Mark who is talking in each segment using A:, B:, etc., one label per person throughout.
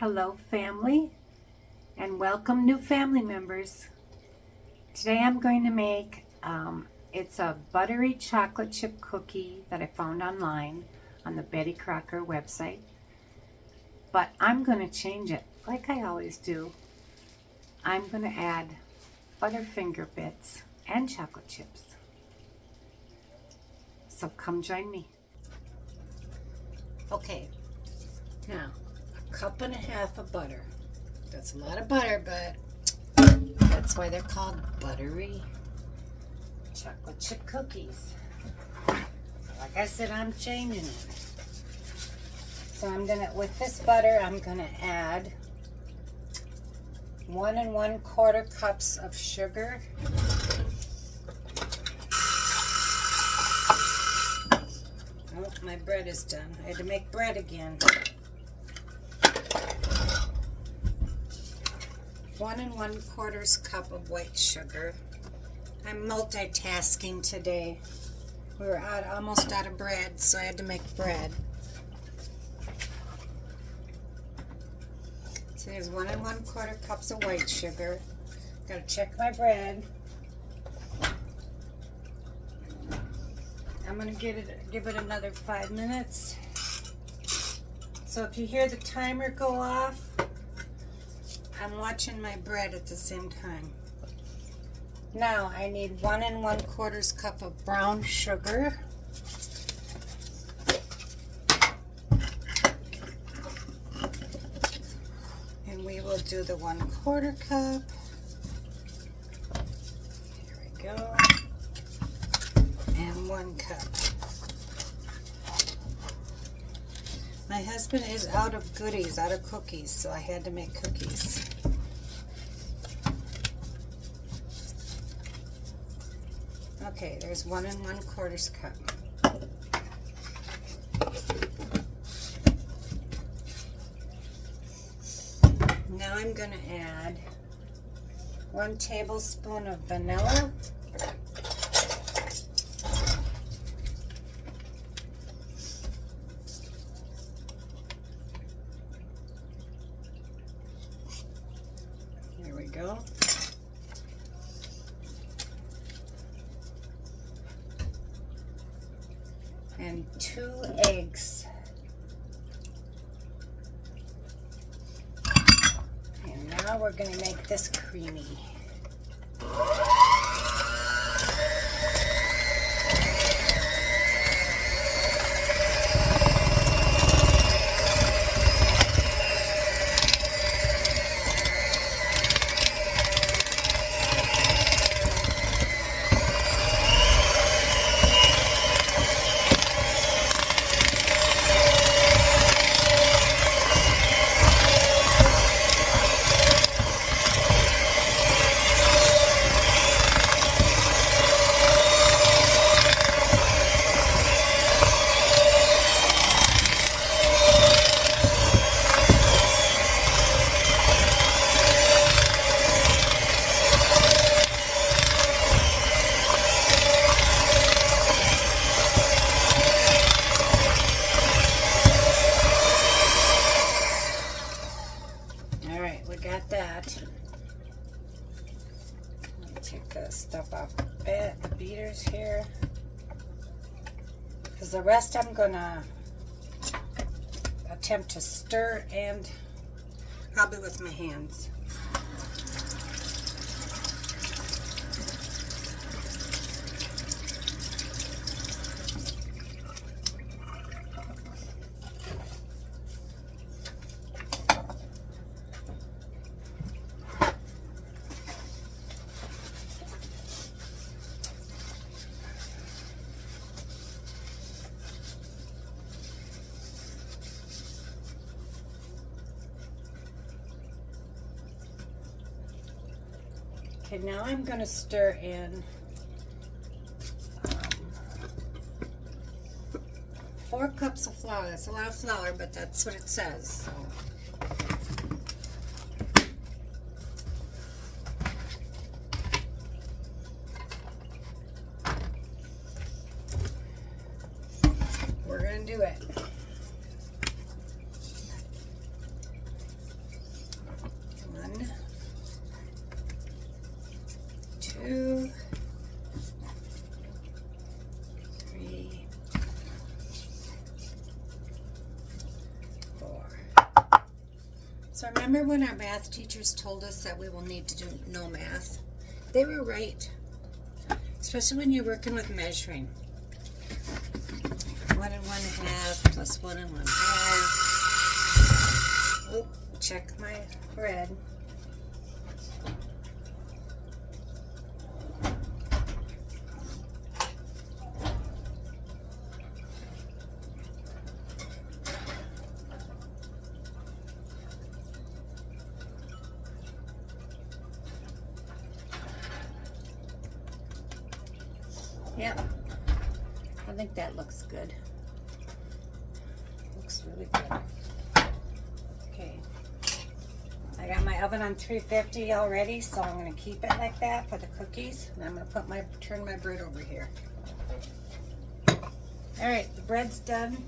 A: Hello family, and welcome new family members. Today I'm going to make, it's a buttery chocolate chip cookie that I found online on the Betty Crocker website. But I'm going to change it like I always do. I'm going to add Butterfinger bits and chocolate chips. So come join me. Okay, now a cup and a half of butter. That's a lot of butter, but that's why they're called buttery chocolate chip cookies. Like I said, I'm changing it. So with this butter, I'm gonna add 1 1/4 cups of sugar. Oh, my bread is done. I had to make bread again. 1 1/4 cup of white sugar. I'm multitasking today. We were almost out of bread, so I had to make bread. So there's 1 1/4 cups of white sugar. Gotta check my bread. I'm gonna give it another 5 minutes. So if you hear the timer go off, I'm watching my bread at the same time. Now I need 1 1/4 cup of brown sugar. And we will do the 1/4 cup. Here we go. And 1 cup. My husband is out of goodies, out of cookies, so I had to make cookies. Okay, there's 1 1/4 cup. Now I'm going to add 1 tablespoon of vanilla. Here we go. And 2 eggs. And now we're going to make this creamy. Got that. Let me take the stuff off the beaters here, because the rest I'm gonna attempt to stir, and probably with my hands. Okay, now I'm going to stir in 4 cups of flour. That's a lot of flour, but that's what it says. So. We're going to do it. So remember when our math teachers told us that we will need to do no math? They were right. Especially when you're working with measuring. 1 1/2 plus 1 1/2. Oop, check my red. Yep, I think that looks good. Looks really good. Okay, I got my oven on 350 already, so I'm going to keep it like that for the cookies. And I'm going to turn my bread over here. All right, the bread's done.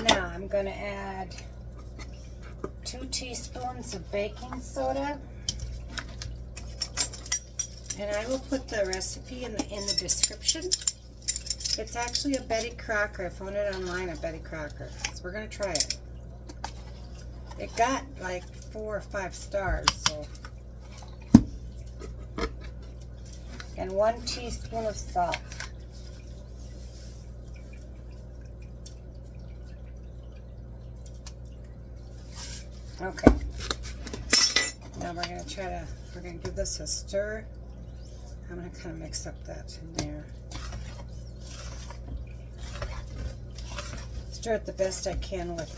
A: Now I'm going to add 2 teaspoons of baking soda. And I will put the recipe in the description. It's actually a Betty Crocker. I found it online at Betty Crocker. So we're going to try it. It got like 4 or 5 stars. So. And 1 teaspoon of salt. Okay. Now we're going to give this a stir. I'm going to kind of mix up that in there. Stir it the best I can with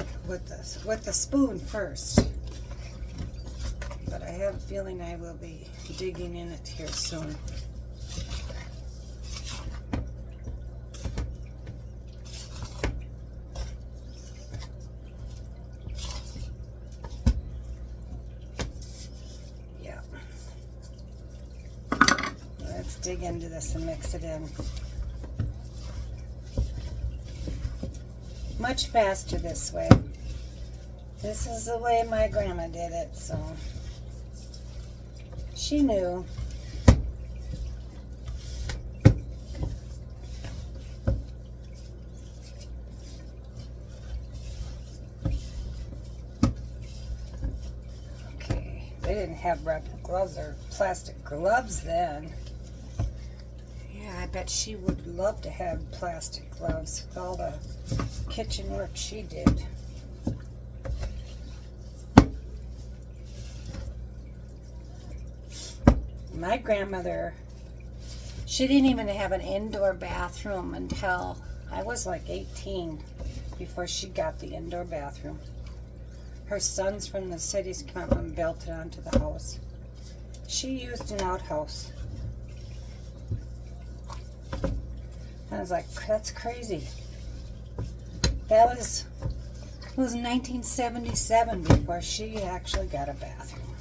A: the spoon first. But I have a feeling I will be digging in it here soon. Dig into this and mix it in. Much faster this way. This is the way my grandma did it, so she knew. Okay, they didn't have rubber gloves or plastic gloves then. I bet she would love to have plastic gloves with all the kitchen work she did. My grandmother, she didn't even have an indoor bathroom until I was like 18 before she got the indoor bathroom. Her sons from the cities came up and built it onto the house. She used an outhouse. I was like, that's crazy. That was 1977 before she actually got a bathroom.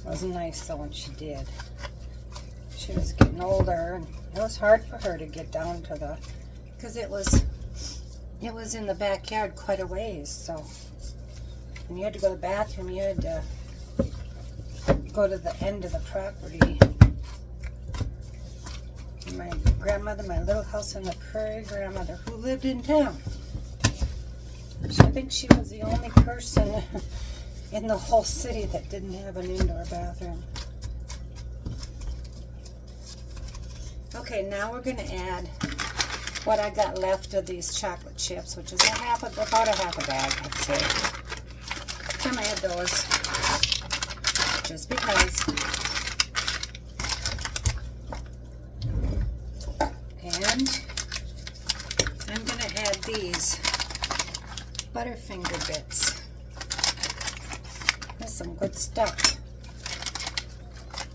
A: It was nice though when she did. She was getting older and it was hard for her to get down to the, because it was in the backyard quite a ways, so when you had to go to the bathroom, you had to go to the end of the property. My grandmother, my little house on the prairie grandmother who lived in town. I think she was the only person in the whole city that didn't have an indoor bathroom. Okay, now we're going to add what I got left of these chocolate chips, which is about a half a bag, I'd say. So I'm going to add those. Just because. And I'm going to add these Butterfinger bits. That's some good stuff.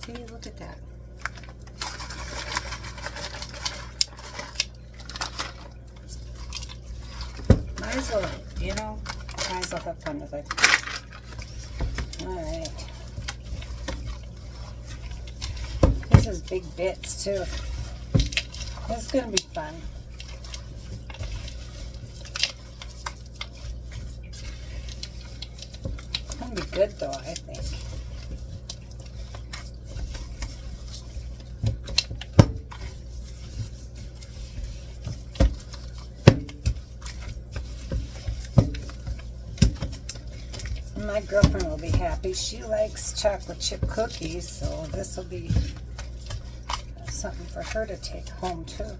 A: See, look at that. Might as well, might as well have fun with it. Alright. This is big bits too. This is going to be fun. It's going to be good though, I think. my girlfriend will be happy. She likes chocolate chip cookies, so this will be something for her to take home too.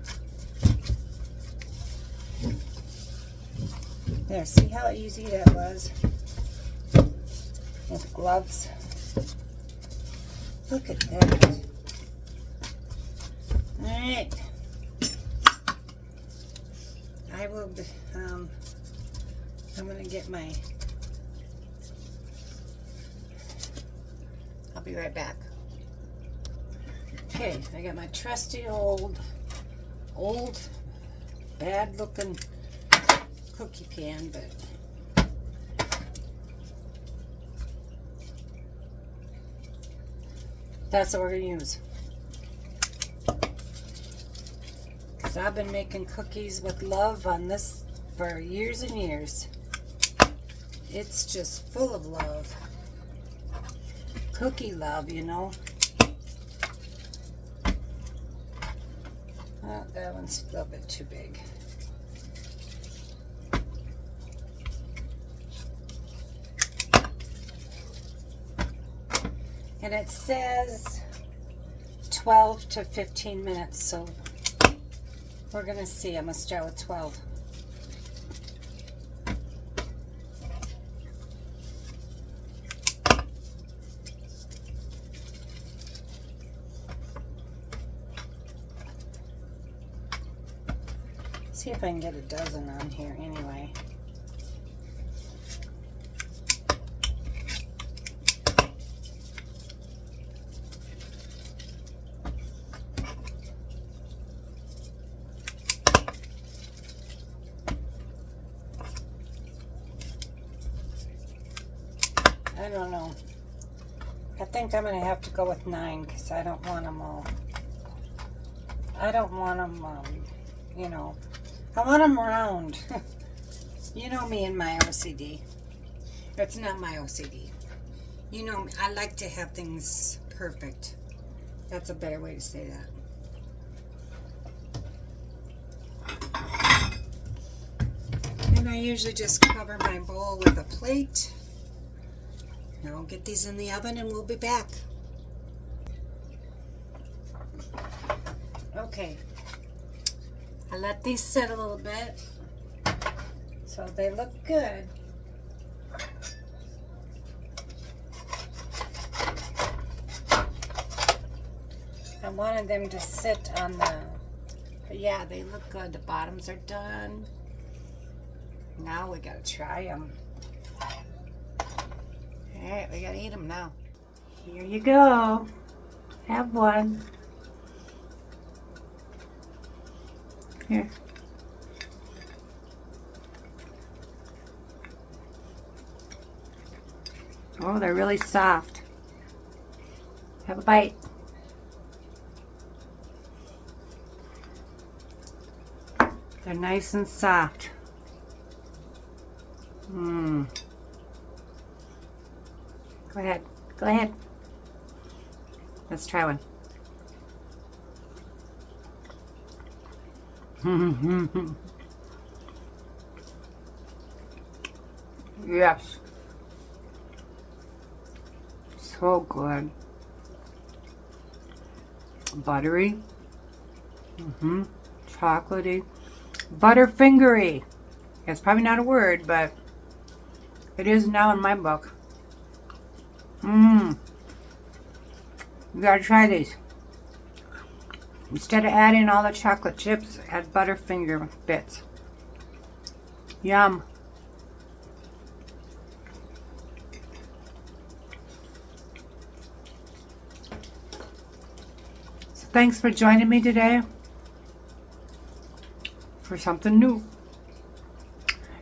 A: There, see how easy that was? With gloves. Look at that. Alright. I will be, I'm going to get my, I'll be right back. Okay, I got my trusty old, bad looking cookie pan, but that's what we're going to use. Because I've been making cookies with love on this for years and years. It's just full of love. Cookie love, you know. Oh, that one's a little bit too big. And it says 12 to 15 minutes, so we're going to see. I'm going to start with 12. See if I can get a dozen on here anyway. I don't know. I think I'm going to have to go with 9 because I don't want them all. I don't want them, you know, I want them round. You know me and my OCD. It's not my OCD. You know me. I like to have things perfect. That's a better way to say that. And I usually just cover my bowl with a plate. Now I'll get these in the oven and we'll be back. Okay. I let these sit a little bit so they look good. I wanted them to sit on the, but yeah, they look good. The bottoms are done. Now we gotta try them. Alright, we gotta eat them now. Here you go. Have one. Here. Oh, they're really soft. Have a bite. They're nice and soft. Mmm. Go ahead. Go ahead. Let's try one. Yes. So good. Buttery. Chocolatey. Butterfingery. It's probably not a word, but it is now in my book. You gotta try these. Instead of adding all the chocolate chips, add Butterfinger bits. Yum. So thanks for joining me today for something new.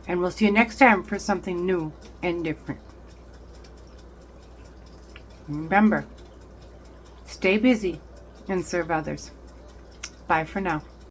A: And we'll see you next time for something new and different. Remember, stay busy and serve others. Bye for now.